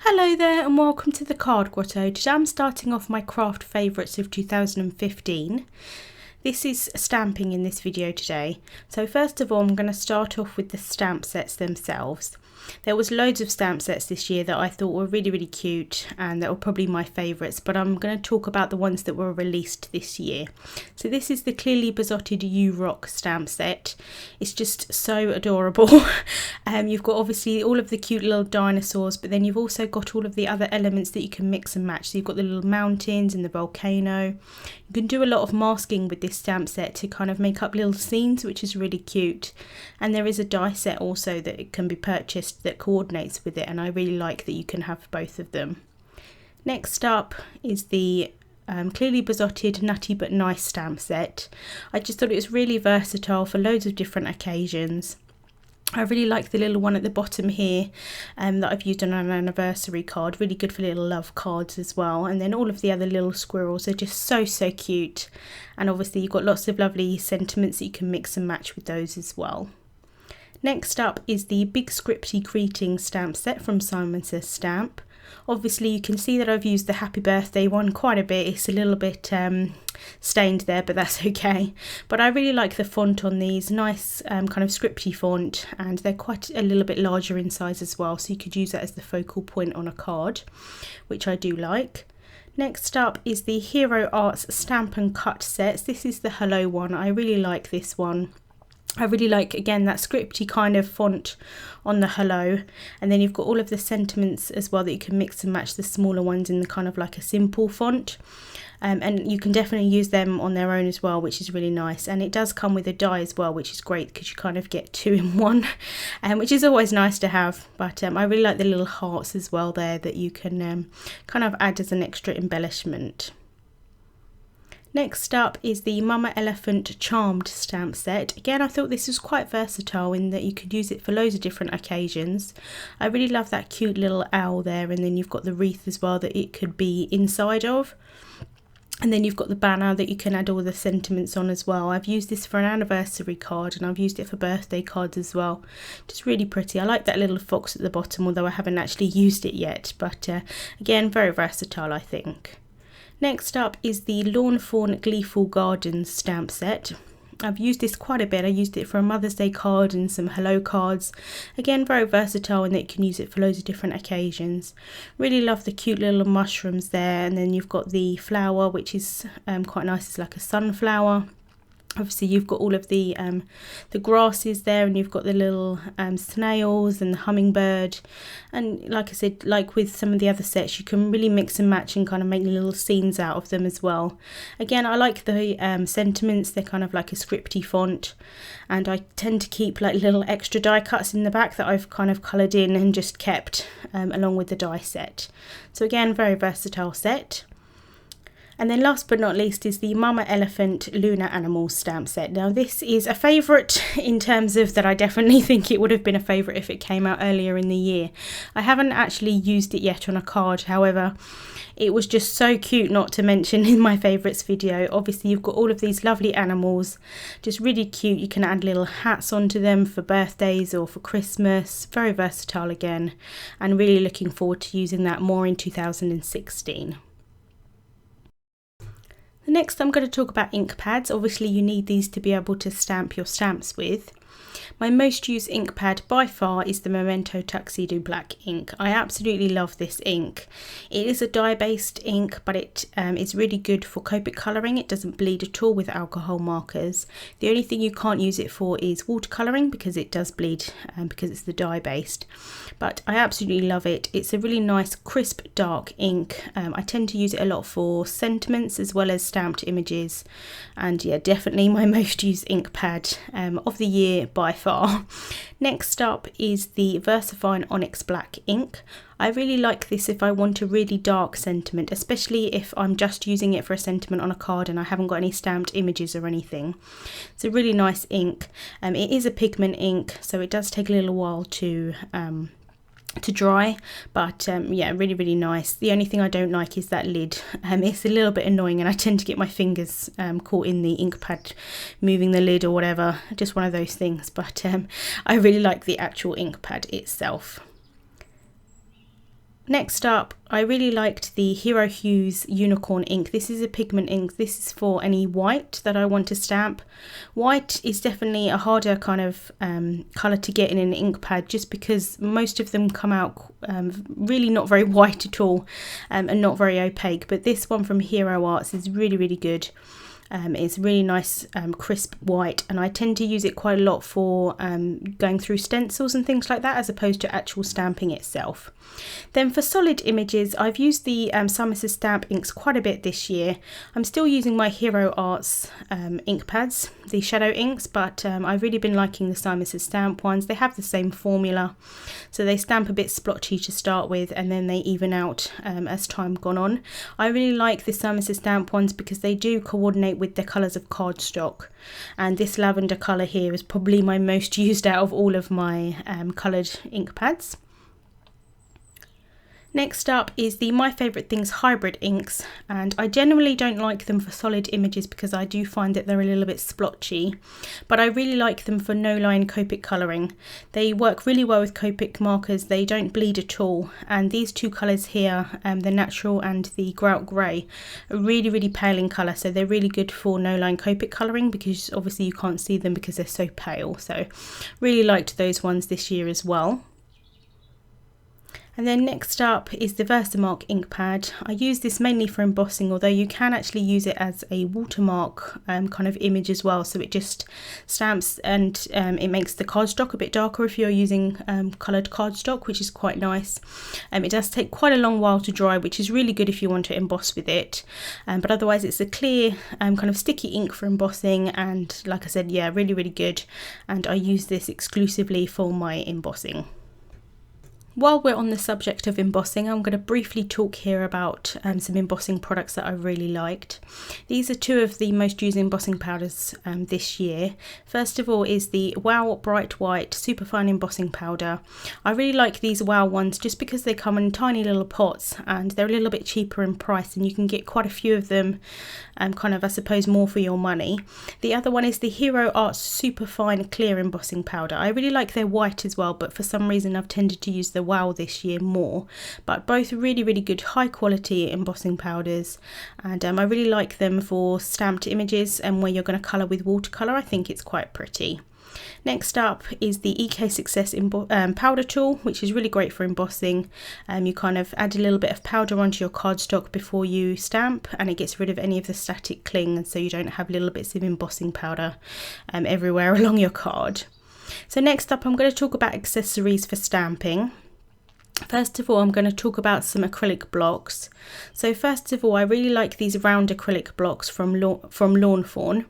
Hello there and welcome to the Card Grotto. Today I'm starting off my craft favourites of 2015. This is stamping in this video today. So first of all I'm going to start off with the stamp sets themselves. There was loads of stamp sets this year that I thought were really cute and that were probably my favourites, but I'm going to talk about the ones that were released this year. So this is the clearly beesotted You Rock stamp set. It's just so adorable. You've got obviously all of the cute little dinosaurs, but then you've also got all of the other elements that you can mix and match. So you've got the little mountains and the volcano. You can do a lot of masking with this stamp set to kind of make up little scenes, which is really cute. And there is a die set also that can be purchased that coordinates with it, and I really like that you can have both of them. Next up is the clearly beesotted Nutty But Nice stamp set. I just thought it was really versatile for loads of different occasions. I really like the little one at the bottom here that I've used on an anniversary card. Really good for little love cards as well. And then all of the other little squirrels are just so cute. And obviously you've got lots of lovely sentiments that you can mix and match with those as well. Next up is the Big Scripty Greetings stamp set from Simon Says Stamp. Obviously you can see that I've used the happy birthday one quite a bit. It's a little bit stained there, but that's okay. But I really like the font on these, nice kind of scripty font, and they're quite a little bit larger in size as well, so you could use that as the focal point on a card, which I do like. Next up is the Hero Arts Stamp and Cut sets. This is the Hello one. I really like this one. I really like, again, that scripty kind of font on the hello, and then you've got all of the sentiments as well that you can mix and match the smaller ones in the kind of like a simple font, and you can definitely use them on their own as well, which is really nice. And it does come with a die as well, which is great because you kind of get two in one, which is always nice to have. But I really like the little hearts as well there that you can kind of add as an extra embellishment. Next up is the Mama Elephant Charmed stamp set. Again, I thought this was quite versatile in that you could use it for loads of different occasions. I really love that cute little owl there, and then you've got the wreath as well that it could be inside of. And then you've got the banner that you can add all the sentiments on as well. I've used this for an anniversary card and I've used it for birthday cards as well. Just really pretty. I like that little fox at the bottom, although I haven't actually used it yet. But again, very versatile, I think. Next up is the Lawn Fawn Gleeful Gardens stamp set. I've used this quite a bit. I used it for a Mother's Day card and some hello cards. Again, very versatile in that you can use it for loads of different occasions. Really love the cute little mushrooms there, and then you've got the flower, which is quite nice. It's like a sunflower. Obviously you've got all of the grasses there, and you've got the little snails and the hummingbird, and like I said, like with some of the other sets, you can really mix and match and kind of make little scenes out of them as well. Again, I like the sentiments. They're kind of like a scripty font, and I tend to keep like little extra die cuts in the back that I've kind of coloured in and just kept along with the die set. So again, very versatile set. And then last but not least is the Mama Elephant Lunar Animals stamp set. Now this is a favourite in terms of that I definitely think it would have been a favourite if it came out earlier in the year. I haven't actually used it yet on a card, however, it was just so cute not to mention in my favourites video. Obviously you've got all of these lovely animals, just really cute. You can add little hats onto them for birthdays or for Christmas. Very versatile again, and really looking forward to using that more in 2016. Next I'm going to talk about ink pads. Obviously you need these to be able to stamp your stamps with. My most used ink pad by far is the Memento Tuxedo Black ink. I absolutely love this ink. It is a dye-based ink, but it is really good for Copic colouring. It doesn't bleed at all with alcohol markers. The only thing you can't use it for is watercolouring because it does bleed because it's the dye-based. But I absolutely love it. It's a really nice crisp dark ink. I tend to use it a lot for sentiments as well as stamped images. And yeah, definitely my most used ink pad of the year by far. Next up is the VersaFine Onyx Black ink. I really like this if I want a really dark sentiment, especially if I'm just using it for a sentiment on a card and I haven't got any stamped images or anything. It's a really nice ink. It is a pigment ink, so it does take a little while to dry, but yeah, really nice. The only thing I don't like is that lid. It's a little bit annoying, and I tend to get my fingers caught in the ink pad moving the lid or whatever, just one of those things. But I really like the actual ink pad itself. Next up, I really liked the Hero Hues Unicorn ink. This is a pigment ink. This is for any white that I want to stamp. White is definitely a harder kind of colour to get in an ink pad, just because most of them come out really not very white at all and not very opaque. But this one from Hero Arts is really, really good. It's really nice crisp white, and I tend to use it quite a lot for going through stencils and things like that, as opposed to actual stamping itself. Then for solid images, I've used the Simus's stamp inks quite a bit this year. I'm still using my Hero Arts ink pads, the shadow inks, but I've really been liking the Simus's stamp ones. They have the same formula, so they stamp a bit splotchy to start with, and then they even out as time gone on. I really like the Simus's stamp ones because they do coordinate with the colours of cardstock, and this lavender colour here is probably my most used out of all of my coloured ink pads. Next up is the My Favourite Things hybrid inks, and I generally don't like them for solid images because I do find that they're a little bit splotchy, but I really like them for no line Copic colouring. They work really well with Copic markers, they don't bleed at all, and these two colours here, the natural and the grout grey, are really, really pale in colour, so they're really good for no line Copic colouring because obviously you can't see them because they're so pale. So really liked those ones this year as well. And then next up is the Versamark ink pad. I use this mainly for embossing, although you can actually use it as a watermark kind of image as well. So it just stamps and it makes the cardstock a bit darker if you're using coloured cardstock, which is quite nice. It does take quite a long while to dry, which is really good if you want to emboss with it. But otherwise it's a clear kind of sticky ink for embossing, and like I said, yeah, really, really good. And I use this exclusively for my embossing. While we're on the subject of embossing, I'm going to briefly talk here about some embossing products that I really liked. These are two of the most used embossing powders this year. First of all is the Wow Bright White Superfine Embossing Powder. I really like these Wow ones just because they come in tiny little pots and they're a little bit cheaper in price, and you can get quite a few of them kind of, I suppose, more for your money. The other one is the Hero Arts Superfine Clear Embossing Powder. I really like their white as well, but for some reason I've tended to use the Wow this year more, but both really, really good high quality embossing powders, and I really like them for stamped images and where you're going to colour with watercolour. I think it's quite pretty. Next up is the EK Success powder tool, which is really great for embossing. You kind of add a little bit of powder onto your cardstock before you stamp, and it gets rid of any of the static cling, and so you don't have little bits of embossing powder everywhere along your card. So next up I'm going to talk about accessories for stamping. First of all, I'm going to talk about some acrylic blocks. So first of all, I really like these round acrylic blocks from Lawn Fawn.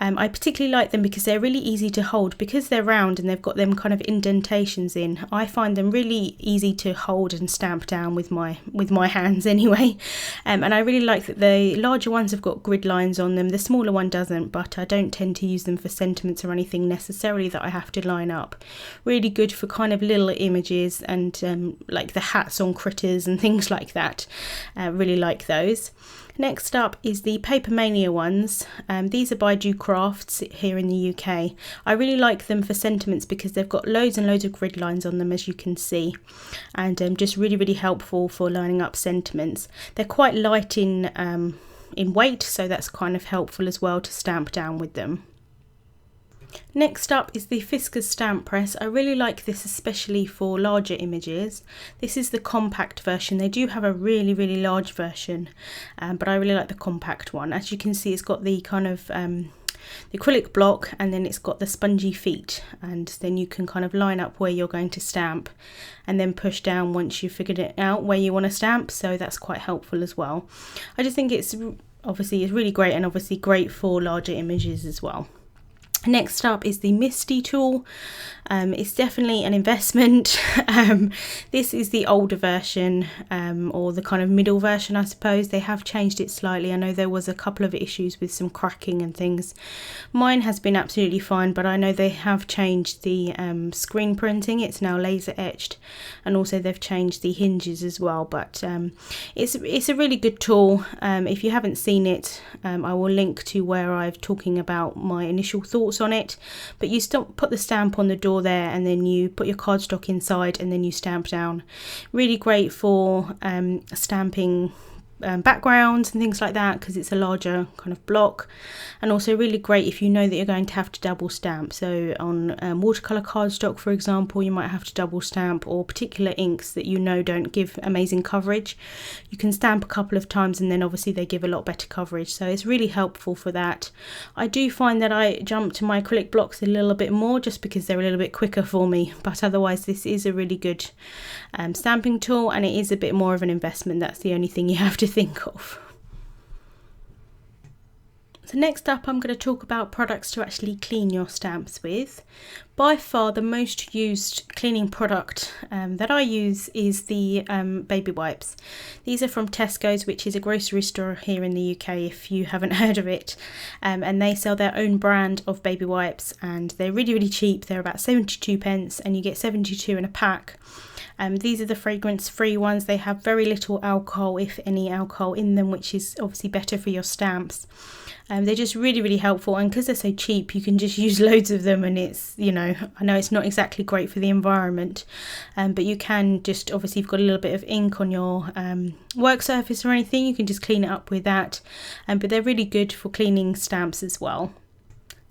I particularly like them because they're really easy to hold. Because they're round and they've got them kind of indentations in, I find them really easy to hold and stamp down with my hands anyway. And I really like that the larger ones have got grid lines on them. The smaller one doesn't, but I don't tend to use them for sentiments or anything necessarily that I have to line up. Really good for kind of little images and like the hats on critters and things like that. Really like those. Next up is the Paper Mania ones. These are by Do Crafts here in the UK. I really like them for sentiments because they've got loads and loads of grid lines on them, as you can see, and just really, really helpful for lining up sentiments. They're quite light in weight, so that's kind of helpful as well to stamp down with them. Next up is the Fiskars stamp press. I really like this especially for larger images. This is the compact version. They do have a really, really large version, but I really like the compact one. As you can see, it's got the kind of the acrylic block, and then it's got the spongy feet, and then you can kind of line up where you're going to stamp and then push down once you've figured it out where you want to stamp, so that's quite helpful as well. I just think it's really great, and obviously great for larger images as well. Next up is the Misty tool. It's definitely an investment. This is the older version, or the kind of middle version, I suppose. They have changed it slightly. I know there was a couple of issues with some cracking and things. Mine has been absolutely fine, but I know they have changed the screen printing. It's now laser etched, and also they've changed the hinges as well. But it's a really good tool. If you haven't seen it, I will link to where I'm talking about my initial thoughts supports on it, but you still put the stamp on the door there, and then you put your cardstock inside, and then you stamp down. Really great for stamping backgrounds and things like that, because it's a larger kind of block, and also really great if you know that you're going to have to double stamp. So on watercolor cardstock, for example, you might have to double stamp, or particular inks that you know don't give amazing coverage, you can stamp a couple of times and then obviously they give a lot better coverage. So it's really helpful for that. I do find that I jump to my acrylic blocks a little bit more just because they're a little bit quicker for me, but otherwise this is a really good stamping tool, and it is a bit more of an investment. That's the only thing you have to think of. So next up, I'm going to talk about products to actually clean your stamps with. By far the most used cleaning product that I use is the baby wipes. These are from Tesco's, which is a grocery store here in the UK if you haven't heard of it, and they sell their own brand of baby wipes, and they're really cheap. They're about 72p and you get 72 in a pack. These are the fragrance-free ones. They have very little alcohol, if any alcohol in them, which is obviously better for your stamps. They're just really helpful, and because they're so cheap you can just use loads of them, and it's, you know, I know it's not exactly great for the environment, but you can just, obviously, if you've got a little bit of ink on your work surface or anything, you can just clean it up with that, but they're really good for cleaning stamps as well.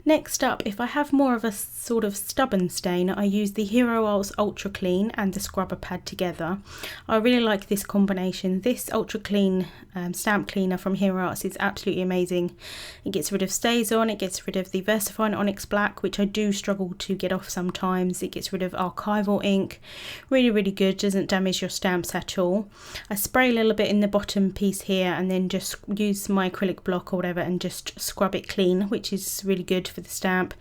Next up, if I have more of a sort of stubborn stain, I use the Hero Arts Ultra Clean and the scrubber pad together. I really like this combination. This Ultra Clean stamp cleaner from Hero Arts is absolutely amazing. It gets rid of StazOn, it gets rid of the VersaFine Onyx Black, which I do struggle to get off sometimes. It gets rid of archival ink. Really good, doesn't damage your stamps at all. I spray a little bit in the bottom piece here and then just use my acrylic block or whatever and just scrub it clean, which is really good for the stamp.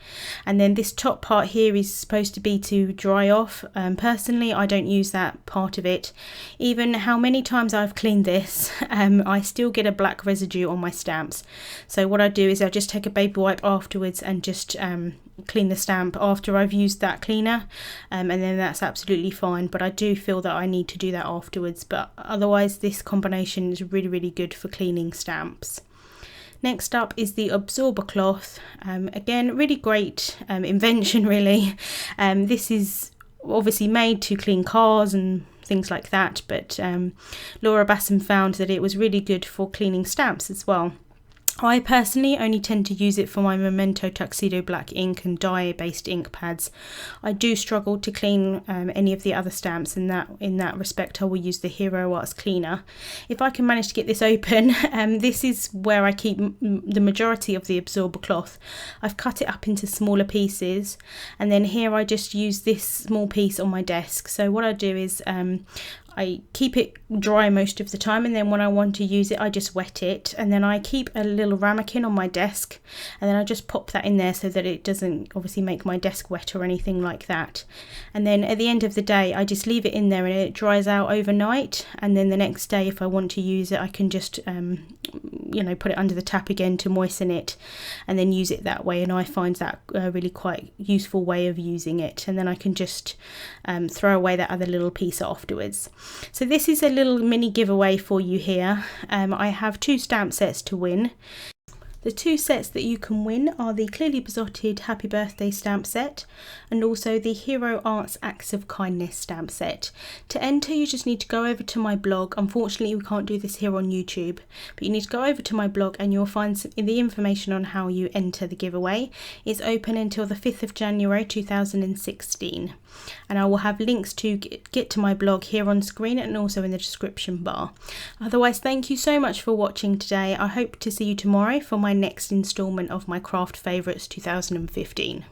And then this top part here is supposed to be to dry off. Personally, I don't use that part of it. Even how many times I've cleaned this, I still get a black residue on my stamps. So what I do is I just take a baby wipe afterwards and just clean the stamp after I've used that cleaner, and then that's absolutely fine. But I do feel that I need to do that afterwards, but otherwise this combination is really good for cleaning stamps. Next up is the absorber cloth. Again, really great invention really. This is obviously made to clean cars and things like that, but Laura Basson found that it was really good for cleaning stamps as well. I personally only tend to use it for my Memento Tuxedo black ink and dye based ink pads. I do struggle to clean any of the other stamps, and in that respect I will use the Hero Arts cleaner. If I can manage to get this open, this is where I keep the majority of the absorber cloth. I've cut it up into smaller pieces, and then here I just use this small piece on my desk. So what I do is I keep it dry most of the time, and then when I want to use it I just wet it, and then I keep a little ramekin on my desk, and then I just pop that in there so that it doesn't obviously make my desk wet or anything like that. And then at the end of the day I just leave it in there and it dries out overnight, and then the next day if I want to use it I can just you know, put it under the tap again to moisten it and then use it that way. And I find that a really quite useful way of using it, and then I can just throw away that other little piece afterwards. So this is a little mini giveaway for you here. I have 2 stamp sets to win. The 2 sets that you can win are the Clearly Besotted Happy Birthday stamp set and also the Hero Arts Acts of Kindness stamp set. To enter you just need to go over to my blog. Unfortunately we can't do this here on YouTube, but you need to go over to my blog and you'll find the information on how you enter the giveaway. It's open until the 5th of January 2016, and I will have links to get to my blog here on screen and also in the description bar. Otherwise, thank you so much for watching today. I hope to see you tomorrow for my next instalment of my Craft Favourites 2015.